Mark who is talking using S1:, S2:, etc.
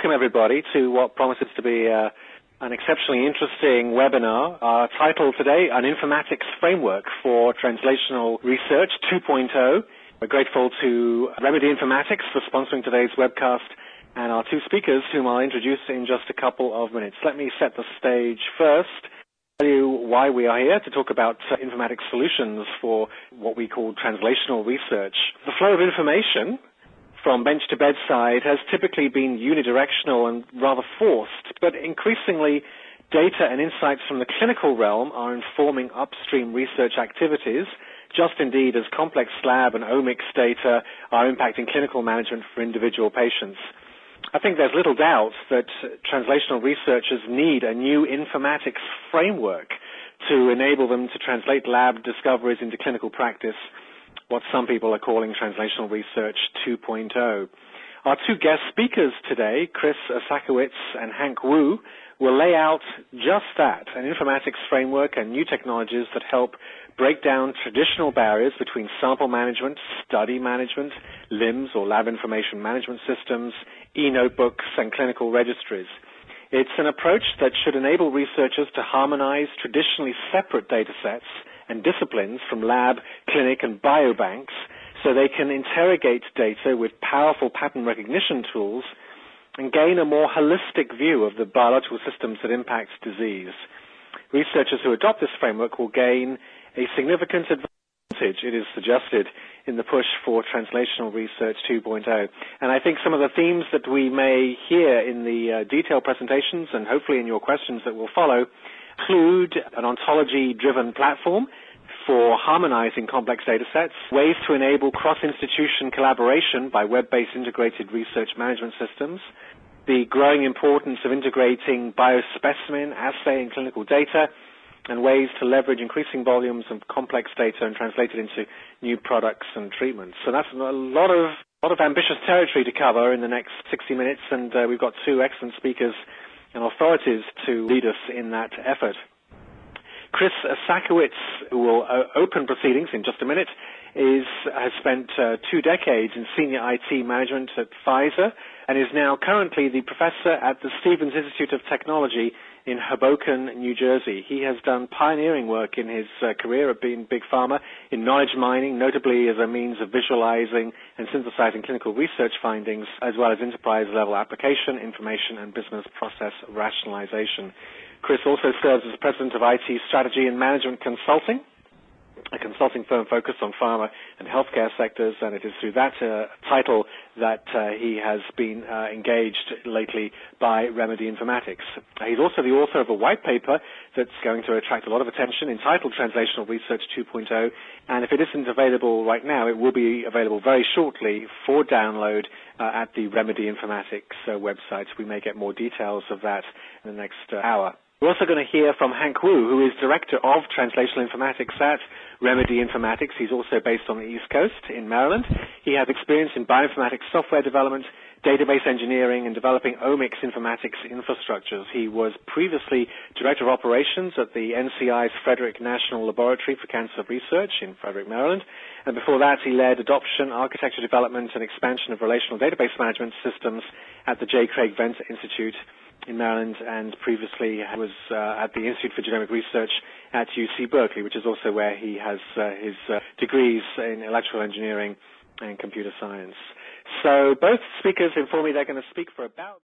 S1: welcome everybody to what promises to be an exceptionally interesting webinar. Our title today, An Informatics Framework for Translational Research 2.0. We're grateful to Remedy Informatics for sponsoring today's webcast and our two speakers, whom I'll introduce in just a couple of minutes. Let me set the stage first. Tell you why we are here to talk about informatics solutions for what we call translational research. The flow of information from bench to bedside has typically been unidirectional and rather forced, but increasingly data and insights from the clinical realm are informing upstream research activities, just indeed as complex lab and omics data are impacting clinical management for individual patients. I think there's little doubt that translational researchers need a new informatics framework to enable them to translate lab discoveries into clinical practice, what some people are calling Translational Research 2.0. Our two guest speakers today, Chris Osakowicz and Hank Wu, will lay out just that, an informatics framework and new technologies that help break down traditional barriers between sample management, study management, LIMS or lab information management systems, e-notebooks, and clinical registries. It's an approach that should enable researchers to harmonize traditionally separate data sets and disciplines from lab, clinic, and biobanks so they can interrogate data with powerful pattern recognition tools and gain a more holistic view of the biological systems that impact disease. Researchers who adopt this framework will gain a significant advantage, it is suggested, in the push for Translational Research 2.0. And I think some of the themes that we may hear in the detailed presentations and hopefully in your questions that will follow include an ontology-driven platform for harmonizing complex data sets, ways to enable cross-institution collaboration by web-based integrated research management systems, the growing importance of integrating biospecimen, assay, and clinical data, and ways to leverage increasing volumes of complex data and translate it into new products and treatments. So that's a lot of ambitious territory to cover in the next 60 minutes, and we've got two excellent speakers and authorities to lead us in that effort. Chris Osakowicz, who will open proceedings in just a minute, has spent 2 decades in senior IT management at Pfizer and is now currently the professor at the Stevens Institute of Technology in Hoboken, New Jersey. He has done pioneering work in his career at being Big Pharma in knowledge mining, notably as a means of visualizing and synthesizing clinical research findings, as well as enterprise-level application, information, and business process rationalization. Chris also serves as president of IT Strategy and Management Consulting, a consulting firm focused on pharma and healthcare sectors, and it is through that title that he has been engaged lately by Remedy Informatics. He's also the author of a white paper that's going to attract a lot of attention entitled Translational Research 2.0, and if it isn't available right now, it will be available very shortly for download at the Remedy Informatics website. We may get more details of that in the next hour. We're also going to hear from Hank Wu, who is Director of Translational Informatics at Remedy Informatics. He's also based on the East Coast in Maryland. He has experience in bioinformatics software development, database engineering, and developing omics informatics infrastructures. He was previously Director of Operations at the NCI's Frederick National Laboratory for Cancer Research in Frederick, Maryland. And before that, he led adoption, architecture development, and expansion of relational database management systems at the J. Craig Venter Institute in Maryland, and previously was at the Institute for Genomic Research at UC Berkeley, which is also where he has his degrees in electrical engineering and computer science. So both speakers inform me they're going to speak for about